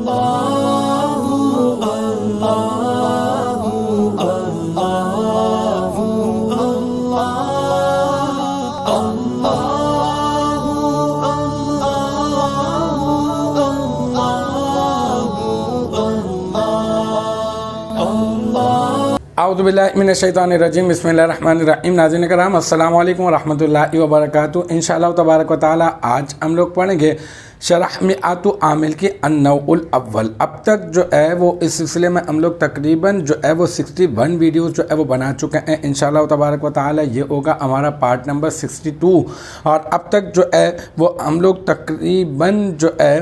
اعوذ باللہ من الشیطان الرجیم بسم اللہ الرحمن الرحیم۔ ناظرین کرام السلام علیکم ورحمۃ اللہ وبرکاتہ۔ انشاءاللہ تبارک و تعالی آج ہم لوگ پڑھیں گے شرح میاتو عامل کی النوع الاول۔ اب تک جو ہے وہ اس سلسلے میں ہم لوگ تقریباً جو ہے وہ 61 ویڈیوز جو ہے وہ بنا چکے ہیں۔ انشاءاللہ تبارک و تعالی یہ ہوگا ہمارا پارٹ نمبر 62، اور اب تک جو ہے وہ ہم لوگ تقریباً جو ہے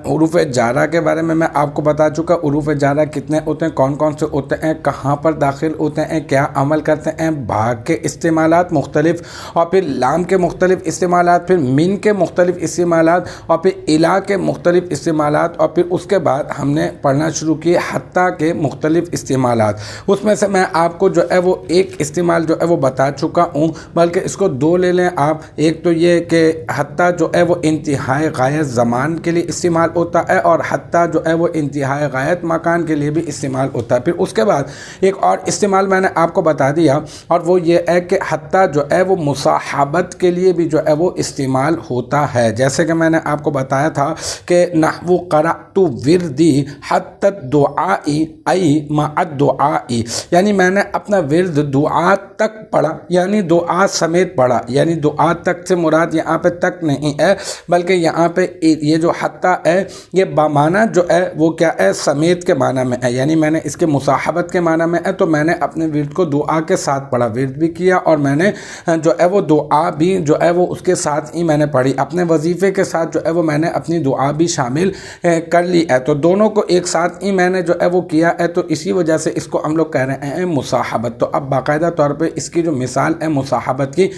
حروف جارہ کے بارے میں آپ کو بتا چکا۔ حروف جارہ کتنے ہوتے ہیں، کون کون سے ہوتے ہیں، کہاں پر داخل ہوتے ہیں، کیا عمل کرتے ہیں، بھاگ کے استعمالات مختلف، اور پھر لام کے مختلف استعمالات، پھر من کے مختلف استعمالات، اور پھر الہ کے مختلف استعمالات، اور پھر اس کے بعد ہم نے پڑھنا شروع کیے حتیٰ کے مختلف استعمالات۔ اس میں سے میں آپ کو جو ہے وہ ایک استعمال جو ہے وہ بتا چکا ہوں، بلکہ اس کو دو لے لیں آپ۔ ایک تو یہ کہ حتیٰ جو ہے وہ انتہائی غایت زمان کے لیے استعمال ہوتا ہے، اور حتیٰ جو ہے وہ انتہائی غایت مکان کے لیے بھی استعمال ہوتا ہے۔ پھر اس کے بعد ایک اور استعمال میں نے آپ کو بتا دیا، اور وہ یہ ہے کہ حتیٰ جو ہے وہ مصاحبت کے لیے بھی جو ہے وہ استعمال ہوتا ہے۔ جیسے کہ میں نے آپ کو بتایا تھا کہ نحو قرأت وردی حتی الدعائی ای مع الدعائی، یعنی میں نے اپنا ورد دعا تک پڑھا، یعنی دعا سمیت پڑھا۔ یعنی دعا تک سے مراد یہاں پہ تک نہیں ہے، بلکہ یہاں پہ یہ جو حتیٰ ہے یہ بمعنی جو ہے وہ کیا ہے، سمیت کے معنی میں ہے۔ یعنی میں نے اس کے مصاحبت کے معنی میں ہے، تو میں نے اپنے ورد کو دعا کے ساتھ پڑھا، ورد بھی کیا، اور میں نے جو ہے وہ دعا بھی جو ہے وہ اس کے ساتھ ہی میں نے پڑھی۔ اپنے وظیفے کے ساتھ جو ہے وہ میں نے اپنی دعا بھی شامل کر لی ہے، تو دونوں کو ایک ساتھ ہی میں نے جو ہے وہ کیا ہے، تو اسی وجہ سے اس کو ہم لوگ کہہ رہے ہیں مصاحبت۔ تو اب باقاعدہ طور پہ اس کی جو مثال ہے مصاحبت کی،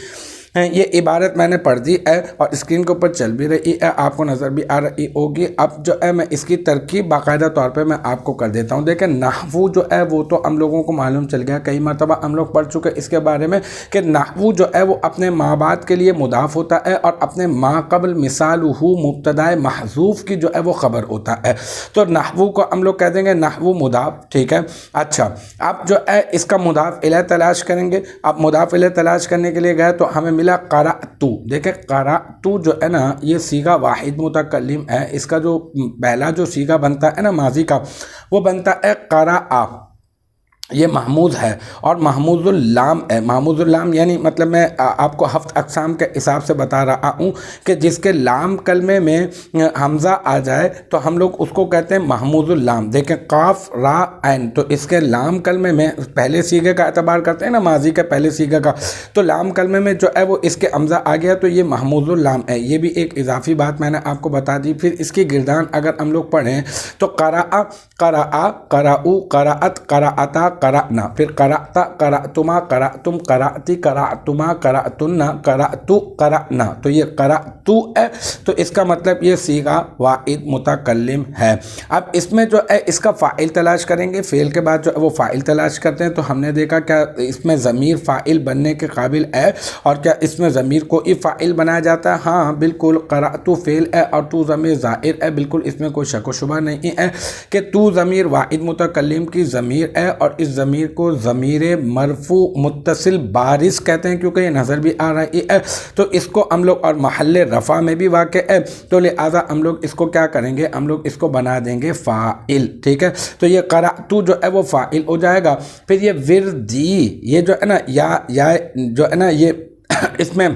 یہ عبارت میں نے پڑھ دی ہے اور اسکرین کے اوپر چل بھی رہی ہے، آپ کو نظر بھی آ رہی ہوگی۔ اب جو ہے میں اس کی ترکیب باقاعدہ طور پہ میں آپ کو کر دیتا ہوں۔ دیکھیں نحو جو ہے وہ تو ہم لوگوں کو معلوم چل گیا، کئی مرتبہ ہم لوگ پڑھ چکے اس کے بارے میں کہ نحو جو ہے وہ اپنے ما بعد کے لیے مضاف ہوتا ہے، اور اپنے ما قبل مثالہ مبتدائے محذوف کی جو ہے وہ خبر ہوتا ہے۔ تو نحو کو ہم لوگ کہہ دیں گے نحو مضاف، ٹھیک ہے۔ اچھا، اب جو ہے اس کا مضاف الیہ تلاش کریں گے۔ اب مضاف الیہ تلاش کرنے کے لیے گئے تو ہمیں قرأت۔ دیکھیں قرأت جو ہے نا، یہ صیغہ واحد متکلم ہے، اس کا جو پہلا جو صیغہ بنتا ہے نا ماضی کا، وہ بنتا ہے قرأ، یہ محمود ہے اور محمود اللام ہے۔ محمود اللام یعنی مطلب میں آپ کو 7 اقسام کے حساب سے بتا رہا ہوں کہ جس کے لام کلمے میں حمزہ آ جائے تو ہم لوگ اس کو کہتے ہیں محمود اللام۔ دیکھیں قاف را عین، تو اس کے لام کلمے میں پہلے صیغے کا اعتبار کرتے ہیں نا، ماضی کے پہلے صیغے کا، تو لام کلمے میں جو ہے وہ اس کے حمزہ آ گیا تو یہ محمود اللام ہے۔ یہ بھی ایک اضافی بات میں نے آپ کو بتا دی۔ پھر اس کی گردان اگر ہم لوگ پڑھیں تو قرأ، قرأ، قرأو، قرأت، قرأتا، قرأنا، پھر قرأتا، قرأتما، قرأتم، قرأتی، قرأتما، قرأتن، قرأتو، قرأنا، تو یہ قرأتو ہے، تو اس کا مطلب یہ صیغہ واحد متکلم ہے۔ اب اس میں جو ہے اس کا فاعل تلاش کریں گے، فعل کے بعد جو ہے وہ فاعل تلاش کرتے ہیں، تو ہم نے دیکھا کیا اس میں ضمیر فاعل بننے کے قابل ہے، اور کیا اس میں ضمیر کو ہی فاعل بنایا جاتا ہے؟ ہاں بالکل، قرأتو فعل ہے اور تو ضمیر ظاہر ہے، بالکل اس میں کوئی شک و شبہ نہیں ہے کہ تو ضمیر واحد متکلم کی ضمیر ہے، اور اس ضمیر کو ضمیر مرفوع متصل بارز کہتے ہیں، کیونکہ یہ نظر بھی آ رہی ہے، تو اس کو ہم لوگ، اور محل رفع میں بھی واقع ہے، تو لہذا ہم لوگ اس کو کیا کریں گے، ہم لوگ اس کو بنا دیں گے فاعل، ٹھیک ہے۔ تو یہ قرأتو جو ہے وہ فاعل ہو جائے گا۔ پھر یہ وردی، یہ جو ہے نا یا جو ہے نا یہ اس میں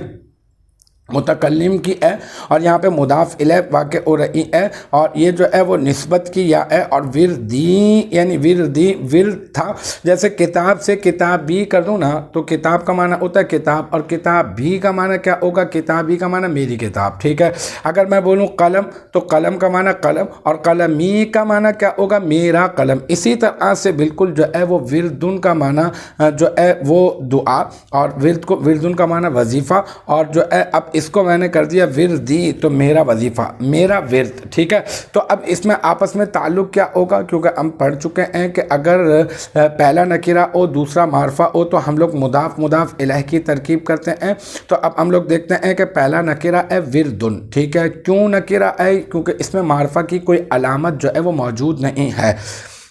متکلم کی ہے، اور یہاں پہ مضاف الیہ واقع ہو رہی ہے، اور یہ جو ہے وہ نسبت کی یا ہے، اور وردی یعنی وردی ورد تھا۔ جیسے کتاب سے کتاب بھی کر دوں نا، تو کتاب کا معنی ہوتا ہے کتاب، اور کتاب بھی کا معنی کیا ہوگا، کتاب بھی کا معنی میری کتاب، ٹھیک ہے۔ اگر میں بولوں قلم تو قلم کا معنی قلم، اور قلمی کا معنی کیا ہوگا، میرا قلم۔ اسی طرح سے بالکل جو ہے وہ وردن کا معنی جو ہے وہ دعا، اور وردن کا معنی وظیفہ، اور جو ہے اب اس کو میں نے کر دیا وردی، تو میرا وظیفہ، میرا ورد، ٹھیک ہے. تو اب اس میں آپس میں تعلق کیا ہوگا؟ کیونکہ ہم پڑھ چکے ہیں کہ اگر پہلا نکرہ اور دوسرا معرفہ ہو تو ہم لوگ مضاف مضاف الیہ کی ترکیب کرتے ہیں. تو اب ہم لوگ دیکھتے ہیں کہ پہلا نکرہ ہے وردن، ٹھیک ہے. کیوں نکرہ ہے؟ کیونکہ اس میں معرفہ کی کوئی علامت جو ہے وہ موجود نہیں ہے.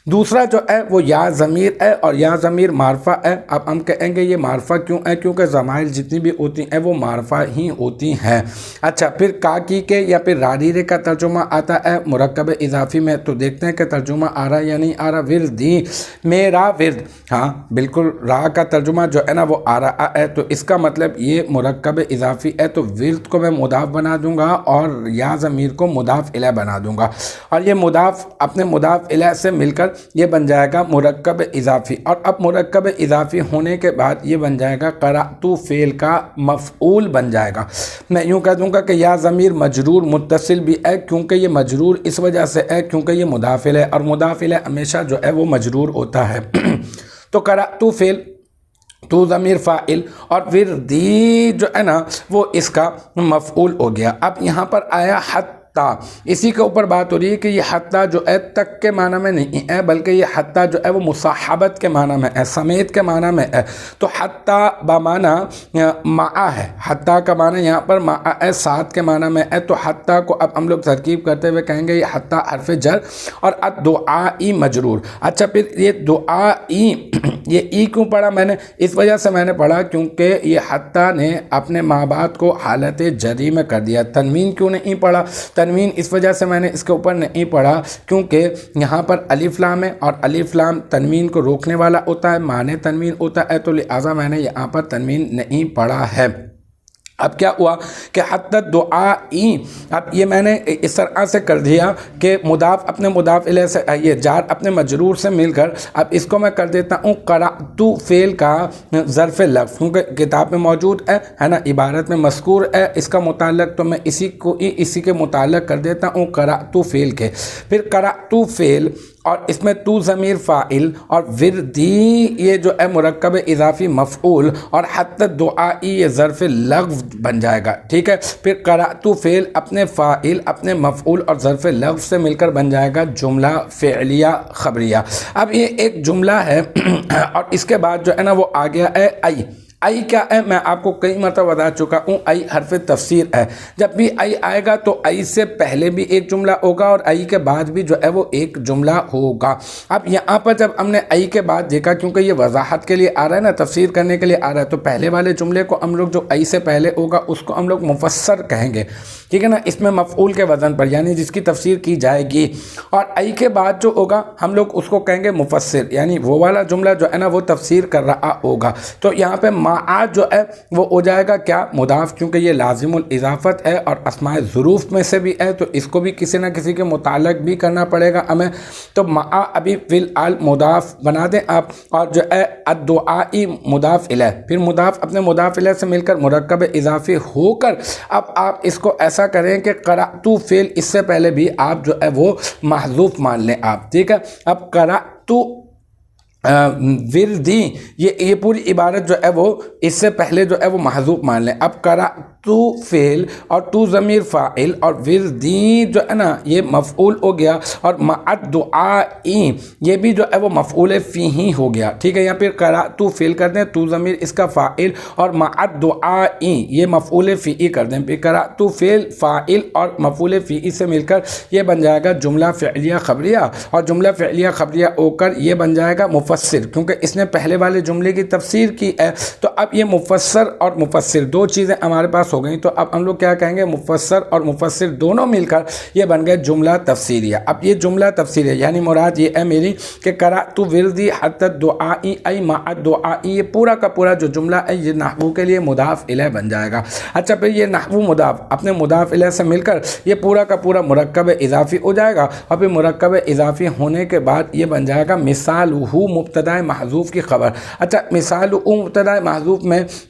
دوسرا جو ہے وہ یا ضمیر ہے، اور یا ضمیر معرفہ ہے. اب ہم کہیں گے یہ معرفہ کیوں ہے؟ کیونکہ ضمائر جتنی بھی ہوتی ہیں وہ معرفہ ہی ہوتی ہیں. اچھا، پھر کی کے یا پھر راریرے کا ترجمہ آتا ہے مرکب اضافی میں. تو دیکھتے ہیں کہ ترجمہ آ رہا ہے یا نہیں آ رہا. وردی، میرا ورد. ہاں بالکل، را کا ترجمہ جو ہے نا وہ آ رہا ہے. تو اس کا مطلب یہ مرکب اضافی ہے، تو ورد کو میں مضاف بنا دوں گا اور یا ضمیر کو مضاف الیہ بنا دوں گا، اور یہ مضاف اپنے مضاف الیہ سے مل کر یہ بن جائے گا مرکب اضافی. اور اب مرکب اضافی ہونے کے بعد یہ بن جائے گا قرأت فعل کا مفعول بن جائے گا. میں یوں کہہ دوں گا کہ یا ضمیر مجرور متصل بھی ہے، کیونکہ یہ مجرور اس وجہ سے ہے کیونکہ یہ مضاف الیہ ہے، اور مضاف الیہ ہمیشہ جو ہے وہ مجرور ہوتا ہے. تو قرأت فعل، تو ضمیر فاعل، اور وردی جو ہے نا وہ اس کا مفعول ہو گیا. اب یہاں پر آیا حتی، اسی کے اوپر بات ہو رہی ہے کہ یہ حتی جو ہے تک کے معنی میں نہیں ہے، بلکہ یہ حتی جو ہے وہ مصاحبت کے معنی میں ہے، سمیت کے معنی میں ہے. تو حتی بمعنی مع ہے، حتی کا معنی یہاں پر مع ہے، ساتھ کے معنی میں ہے. تو حتی کو اب ہم لوگ ترکیب کرتے ہوئے کہیں گے یہ حتی حرف جر اور الدعائی مجرور. اچھا، پھر یہ دعائی، یہ ای کیوں پڑھا میں نے؟ اس وجہ سے میں نے پڑھا کیونکہ یہ حتی نے اپنے ماں باپ کو حالت جری میں کر دیا. تنوین کیوں نہیں پڑھا؟ تنوین اس وجہ سے میں نے اس کے اوپر نہیں پڑھا کیونکہ یہاں پر الف لام ہے، اور الف لام تنوین کو روکنے والا ہوتا ہے، معنی تنوین ہوتا ہے، تو لہٰذا میں نے یہاں پر تنوین نہیں پڑھا ہے. اب کیا ہوا کہ حتی دعائی، اب یہ میں نے اس طرح سے کر دیا کہ مضاف اپنے مضاف الیہ سے، یہ جار اپنے مجرور سے مل کر اب اس کو میں کر دیتا ہوں قرأت فعل کا ظرف لفظ، کیونکہ کتاب میں موجود ہے نا، عبارت میں مذکور ہے اس کا متعلق، تو میں اسی کے متعلق کر دیتا ہوں قرأت فعل کے. پھر قرأت فعل اور اس میں تو ضمیر فاعل، اور وردی یہ جو ہے مرکب اضافی مفعول، اور حتی دعائی یہ ظرف لغو بن جائے گا. ٹھیک ہے، پھر قرأت فعل اپنے فاعل، اپنے مفعول اور ظرف لغو سے مل کر بن جائے گا جملہ فعلیہ خبریہ. اب یہ ایک جملہ ہے اور اس کے بعد جو ہے نا وہ آ گیا ہے ای. ای کیا ہے؟ میں آپ کو کئی مرتبہ بتا چکا ہوں، ای حرف تفسیر ہے. جب بھی ای آئے گا تو ای سے پہلے بھی ایک جملہ ہوگا اور ای کے بعد بھی جو ہے وہ ایک جملہ ہوگا. اب یہاں پر جب ہم نے ای کے بعد دیکھا، کیونکہ یہ وضاحت کے لیے آ رہا ہے نا، تفسیر کرنے کے لیے آ رہا ہے، تو پہلے والے جملے کو ہم لوگ جو ای سے پہلے ہوگا اس کو ہم لوگ مفسر کہیں گے. ٹھیک ہے نا، اس میں مفعول کے وزن پر، یعنی جس کی تفسیر کی جائے گی. اور ای کے بعد جو ہوگا ہم لوگ اس کو کہیں گے مفسر، یعنی وہ والا جملہ جو ہے نا وہ تفسیر کر رہا ہوگا. تو یہاں پہ معاد جو ہے وہ ہو جائے گا کیا؟ مضاف، کیونکہ یہ لازم الاضافت ہے اور اسماء ظروف میں سے بھی ہے، تو اس کو بھی کسی نہ کسی کے متعلق بھی کرنا پڑے گا ہمیں. تو مع ابھی فی الحال مضاف بنا دیں آپ، اور جو ہے الدعائی مضاف الیہ، پھر مضاف اپنے مضاف الیہ سے مل کر مرکب اضافی ہو کر اب آپ اس کو ایسا کریں کہ قرأت فعل اس سے پہلے بھی آپ جو ہے وہ محذوف مان لیں آپ. ٹھیک ہے، اب قرأت وردی، یہ پوری عبارت جو ہے وہ اس سے پہلے جو ہے وہ محذوف مان لیں. اب قرأت فعل اور تو ضمیر فاعل اور وردی جو ہے نا یہ مفعول ہو گیا، اور مع دعائی یہ بھی جو ہے وہ مفعول فیہ ہو گیا. ٹھیک ہے، یا پھر قرأت فعل کر دیں، تو ضمیر اس کا فاعل اور مع دعائی یہ مفعول فیہ کر دیں. پھر قرأت فعل فاعل اور مفعول فیہ سے مل کر یہ بن جائے گا جملہ فعلیہ خبریہ، اور جملہ فعلیہ خبریہ ہو کر یہ بن جائے گا مفسر، کیونکہ اس نے پہلے والے جملے کی تفسیر کی ہے. تو اب یہ مفسر اور مفسر دو چیزیں ہمارے پاس ہو گئیں. تو اب ہم لوگ کیا کہیں گے؟ مفسر اور مفسر دونوں مل کر یہ بن گئے جملہ تفسیریہ. اب یہ جملہ تفسیریہ یعنی مراد یہ ہے میری کہ قرأت وردی حتی دعائی ای مع دعائی، یہ پورا کا پورا جو جملہ ہے یہ نحو کے لیے مضاف الیہ بن جائے گا. اچھا، پھر یہ نحو مضاف اپنے مضاف الیہ سے مل کر یہ پورا کا پورا مرکب اضافی ہو جائے گا، اور پھر مرکب اضافی ہونے کے بعد یہ بن جائے گا مثالہ مبتدا محذوف کی خبر. اچھا، مثالہ مبتدا محذوف میں